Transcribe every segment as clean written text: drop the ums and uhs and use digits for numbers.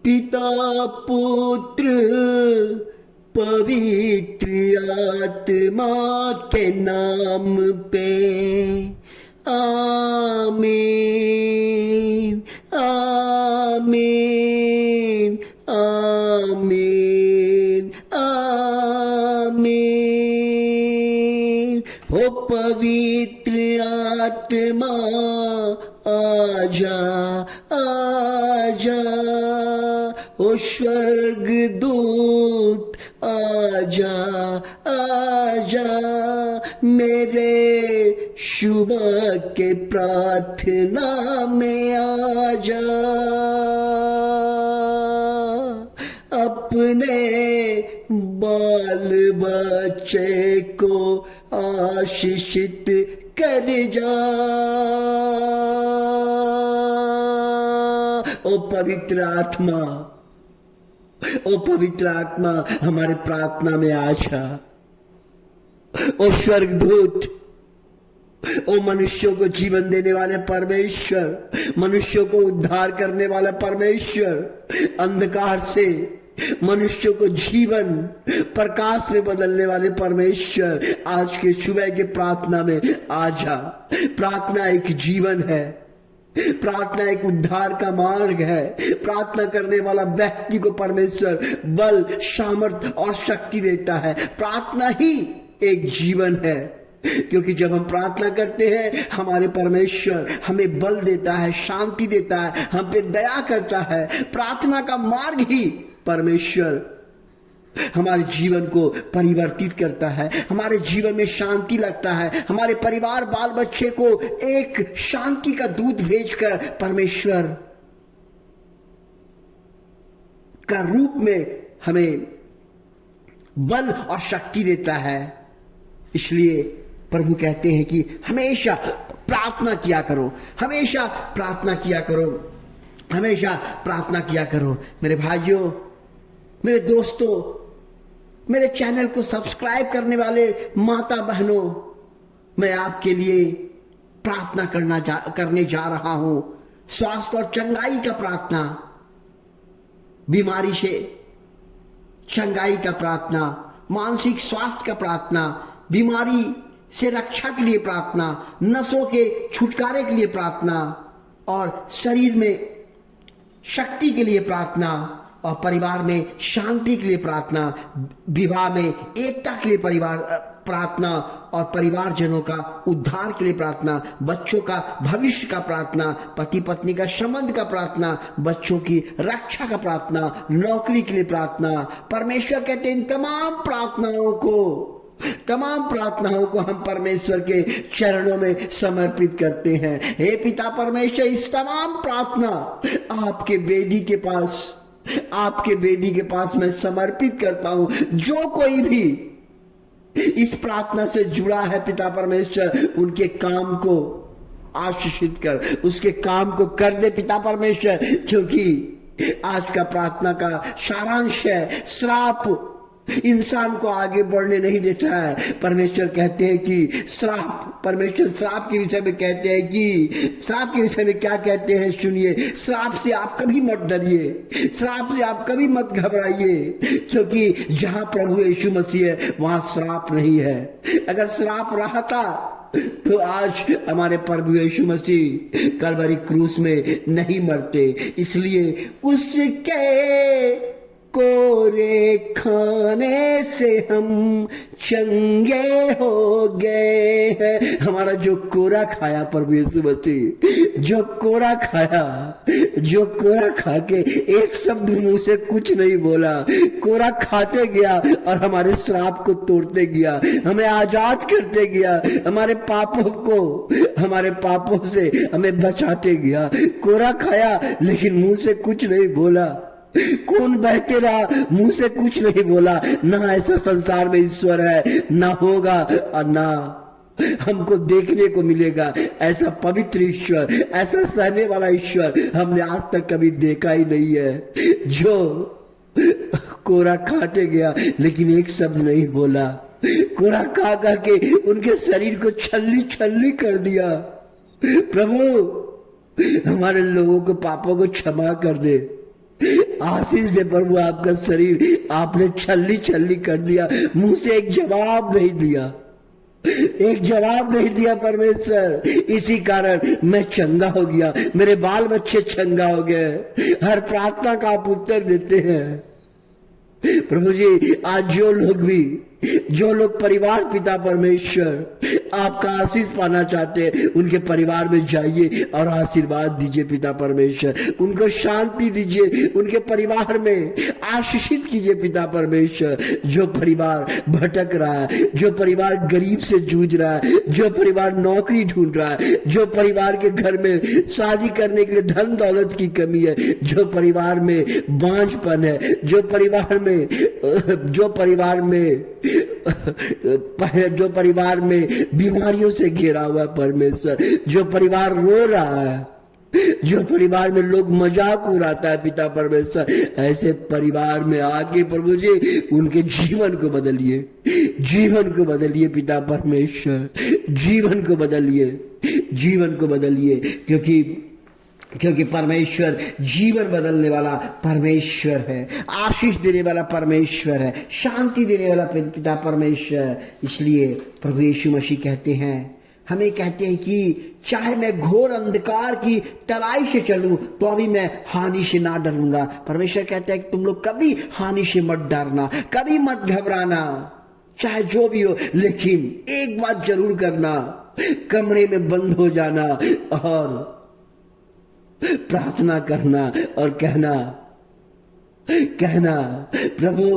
पिता पुत्र पवित्र आत्मा के नाम पे आमीन आमीन आमीन आमीन। हो पवित्र आत्मा आजा आजा, ओ स्वर्गदूत आजा आजा, मेरे सुबह के प्रार्थना में आजा। अपने बाल बच्चे को आशीषित कर जा। ओ पवित्र आत्मा, ओ पवित्र आत्मा हमारे प्रार्थना में आजा। ओ स्वर्गदूत, ओ मनुष्यों को जीवन देने वाले परमेश्वर, मनुष्यों को उद्धार करने वाला परमेश्वर, अंधकार से मनुष्यों को जीवन प्रकाश में बदलने वाले परमेश्वर, आज के सुबह के प्रार्थना में आजा। प्रार्थना एक जीवन है, प्रार्थना एक उद्धार का मार्ग है। प्रार्थना करने वाला व्यक्ति को परमेश्वर बल, सामर्थ और शक्ति देता है। प्रार्थना ही एक जीवन है, क्योंकि जब हम प्रार्थना करते हैं हमारे परमेश्वर हमें बल देता है, शांति देता है, हम पे दया करता है। प्रार्थना का मार्ग ही परमेश्वर हमारे जीवन को परिवर्तित करता है, हमारे जीवन में शांति लगता है। हमारे परिवार बाल बच्चे को एक शांति का दूत भेजकर परमेश्वर का रूप में हमें बल और शक्ति देता है। इसलिए प्रभु कहते हैं कि हमेशा प्रार्थना किया करो, हमेशा प्रार्थना किया करो, हमेशा प्रार्थना किया करो। मेरे भाइयों, मेरे दोस्तों, मेरे चैनल को सब्सक्राइब करने वाले माता बहनों, मैं आपके लिए प्रार्थना करने जा रहा हूं। स्वास्थ्य और चंगाई का प्रार्थना, बीमारी से चंगाई का प्रार्थना, मानसिक स्वास्थ्य का प्रार्थना, बीमारी से रक्षा के लिए प्रार्थना, नसों के छुटकारे के लिए प्रार्थना, और शरीर में शक्ति के लिए प्रार्थना, और परिवार में शांति के लिए प्रार्थना, विवाह में एकता के लिए प्रार्थना, और परिवारजनों का उद्धार के लिए प्रार्थना, बच्चों का भविष्य का प्रार्थना, पति पत्नी का संबंध का प्रार्थना, बच्चों की रक्षा का प्रार्थना, नौकरी के लिए प्रार्थना। परमेश्वर कहते हैं इन तमाम प्रार्थनाओं को हम परमेश्वर के चरणों में समर्पित करते हैं। हे पिता परमेश्वर, इस तमाम प्रार्थना आपके वेदी के पास मैं समर्पित करता हूं। जो कोई भी इस प्रार्थना से जुड़ा है पिता परमेश्वर, उनके काम को आशीषित कर, उसके काम को कर दे पिता परमेश्वर, क्योंकि आज का प्रार्थना का सारांश है श्राप इंसान को आगे बढ़ने नहीं देता है। परमेश्वर कहते हैं कि परमेश्वर श्राप के विषय में कहते हैं कि श्राप के विषय में क्या कहते हैं, सुनिए। श्राप से आप कभी मत डरिए, श्राप से आप कभी मत घबराइए, क्योंकि जहां प्रभु यीशु मसीह है वहां श्राप नहीं है। अगर श्राप रहता तो आज हमारे प्रभु यीशु मसीह कलवरी क्रूस में नहीं मरते। इसलिए उसके कोरे खाने से हम चंगे हो गए हैं। हमारा जो कोरा खाया प्रभु यीशु मसीह, जो कोरा खा के एक शब्द मुंह से कुछ नहीं बोला, कोरा खाते गया और हमारे श्राप को तोड़ते गया, हमें आजाद करते गया, हमारे पापों से हमें बचाते गया। कोरा खाया लेकिन मुंह से कुछ नहीं बोला, खून बहते रहा, मुंह से कुछ नहीं बोला। ना ऐसा संसार में ईश्वर है, ना होगा और ना हमको देखने को मिलेगा। ऐसा पवित्र ईश्वर, ऐसा सहने वाला ईश्वर हमने आज तक कभी देखा ही नहीं है, जो कोरा खाते गया लेकिन एक शब्द नहीं बोला। कोरा खा करके उनके शरीर को छल्ली छल्ली कर दिया। प्रभु, हमारे लोगों को पापों को क्षमा कर दे। आशीष दे प्रभु, आपका शरीर आपने छल्ली छल्ली कर दिया, मुंह से एक जवाब नहीं दिया, एक जवाब नहीं दिया परमेश्वर। इसी कारण मैं चंगा हो गया, मेरे बाल बच्चे चंगा हो गए। हर प्रार्थना का आप उत्तर देते हैं प्रभु जी। आज जो लोग परिवार पिता परमेश्वर आपका आशीष पाना चाहते हैं, उनके परिवार में जाइए और आशीर्वाद दीजिए पिता परमेश्वर, उनको शांति दीजिए, उनके परिवार में आशीषित कीजिए पिता परमेश्वर। जो परिवार भटक रहा है, जो परिवार गरीब से जूझ रहा है, जो परिवार नौकरी ढूंढ रहा है, जो परिवार के घर में शादी करने के लिए धन दौलत की कमी है, जो परिवार में बांझपन है, जो परिवार में बीमारियों से घिरा हुआ है परमेश्वर, जो परिवार रो रहा है, जो परिवार में लोग मजाक उड़ाता है पिता परमेश्वर, ऐसे परिवार में आके प्रभु जी उनके जीवन को बदलिए, जीवन को बदलिए पिता परमेश्वर, जीवन को बदलिए, जीवन को बदलिए। क्योंकि परमेश्वर जीवन बदलने वाला परमेश्वर है, आशीष देने वाला परमेश्वर है, शांति देने वाला पिता परमेश्वर। इसलिए प्रभु यीशु मसीह कहते हैं, हमें कहते हैं कि चाहे मैं घोर अंधकार की तराई से चलूं तो अभी मैं हानि से ना डरूंगा। परमेश्वर कहता है कि तुम लोग कभी हानि से मत डरना, कभी मत घबराना, चाहे जो भी हो, लेकिन एक बात जरूर करना, कमरे में बंद हो जाना और प्रार्थना करना और कहना प्रभु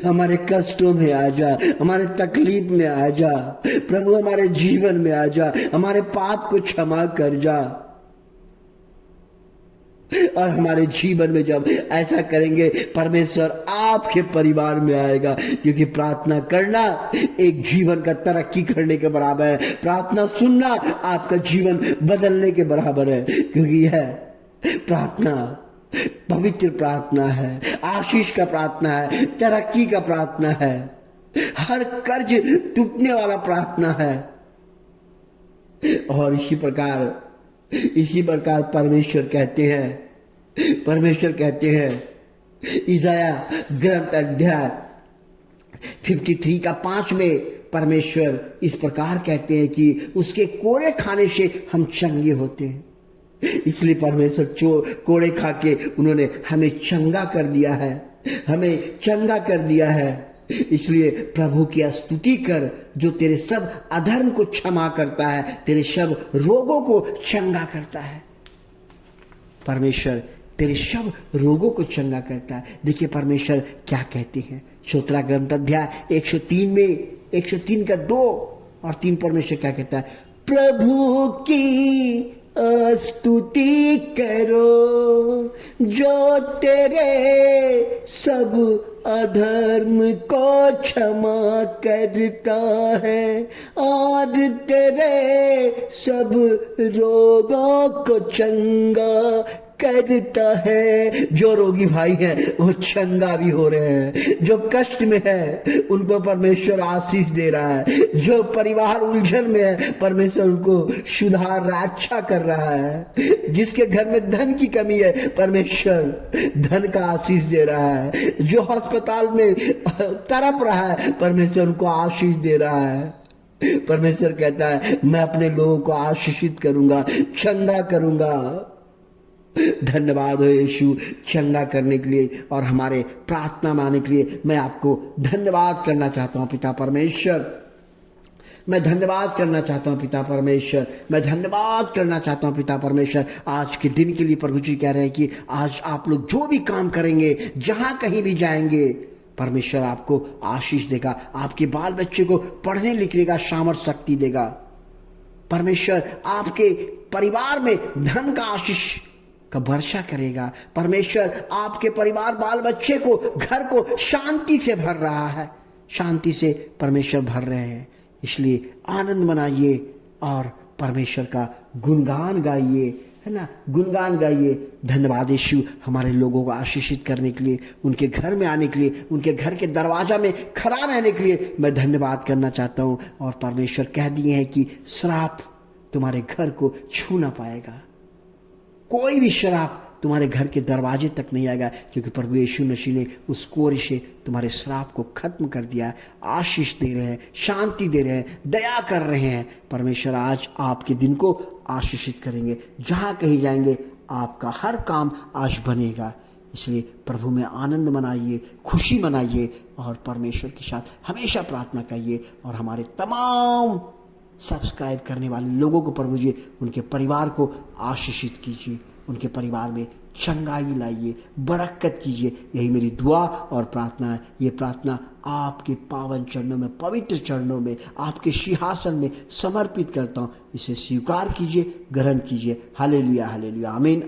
हमारे कष्टों में आ जा, हमारे तकलीफ में आ जा प्रभु, हमारे जीवन में आ जा, हमारे पाप को क्षमा कर जा। और हमारे जीवन में जब ऐसा करेंगे परमेश्वर आपके परिवार में आएगा, क्योंकि प्रार्थना करना एक जीवन का तरक्की करने के बराबर है, प्रार्थना सुनना आपका जीवन बदलने के बराबर है, क्योंकि यह प्रार्थना पवित्र प्रार्थना है, आशीष का प्रार्थना है, तरक्की का प्रार्थना है, हर कर्ज टूटने वाला प्रार्थना है। और इसी प्रकार परमेश्वर कहते हैं इसाया ग्रंथ अध्याय 53 का 5 में परमेश्वर इस प्रकार कहते हैं कि उसके कोड़े खाने से हम चंगे होते हैं। इसलिए परमेश्वर कोड़े खा के उन्होंने हमें चंगा कर दिया है, हमें चंगा कर दिया है। इसलिए प्रभु की स्तुति कर, जो तेरे सब अधर्म को क्षमा करता है, तेरे सब रोगों को चंगा करता है। परमेश्वर तेरे सब रोगों को चंगा करता है। देखिए परमेश्वर क्या कहते हैं, श्रोत्रा ग्रंथ अध्याय 103 में 103 का 2 और 3 परमेश्वर क्या कहता है, प्रभु की स्तुति करो जो तेरे सब अधर्म को क्षमा करता है और तेरे सब रोगों को चंगा करता है। जो रोगी भाई हैं वो चंगा भी हो रहे हैं, जो कष्ट में है उनको परमेश्वर आशीष दे रहा है, जो परिवार उलझन में है परमेश्वर उनको सुधार रक्षा कर रहा है, जिसके घर में धन की कमी है परमेश्वर धन का आशीष दे रहा है, जो अस्पताल में तड़प रहा है परमेश्वर उनको आशीष दे रहा है। परमेश्वर कहता है मैं अपने लोगों को आशीषित करूंगा, चंगा करूंगा। धन्यवाद हो यीशु चंगा करने के लिए और हमारे प्रार्थना मानने के लिए। मैं आपको धन्यवाद करना चाहता हूं पिता परमेश्वर, मैं धन्यवाद करना चाहता हूं पिता परमेश्वर, मैं धन्यवाद करना चाहता हूं पिता परमेश्वर आज के दिन के लिए। प्रभु जी कह रहे हैं कि आज आप लोग जो भी काम करेंगे, जहां कहीं भी जाएंगे, परमेश्वर आपको आशीष देगा, आपके बाल बच्चे को पढ़ने लिखने का सामर्थ्य शक्ति देगा। परमेश्वर आपके परिवार में धन का आशीष का वर्षा करेगा। परमेश्वर आपके परिवार बाल बच्चे को घर को शांति से भर रहा है, शांति से परमेश्वर भर रहे हैं। इसलिए आनंद मनाइए और परमेश्वर का गुणगान गाइए, है ना, गुणगान गाइए। धन्यवाद यीशु हमारे लोगों को आशीषित करने के लिए, उनके घर में आने के लिए, उनके घर के दरवाजा में खड़ा रहने के लिए मैं धन्यवाद करना चाहता हूँ। और परमेश्वर कह दिए हैं कि श्राप तुम्हारे घर को छू ना पाएगा, कोई भी श्राप तुम्हारे घर के दरवाजे तक नहीं आएगा, क्योंकि प्रभु यीशु मसीह ने उस कोर से तुम्हारे श्राप को खत्म कर दिया है। आशीष दे रहे हैं, शांति दे रहे हैं, दया कर रहे हैं। परमेश्वर आज आपके दिन को आशीषित करेंगे। जहाँ कहीं जाएंगे आपका हर काम आज बनेगा। इसलिए प्रभु में आनंद मनाइए, खुशी मनाइए और परमेश्वर के साथ हमेशा प्रार्थना करिए। और हमारे तमाम सब्सक्राइब करने वाले लोगों को प्रभु जी उनके परिवार को आशीषित कीजिए, उनके परिवार में चंगाई लाइए, बरकत कीजिए। यही मेरी दुआ और प्रार्थना है। ये प्रार्थना आपके पावन चरणों में, पवित्र चरणों में, आपके सिंहासन में समर्पित करता हूँ। इसे स्वीकार कीजिए, ग्रहण कीजिए। हालेलुया, हालेलुया, आमीन।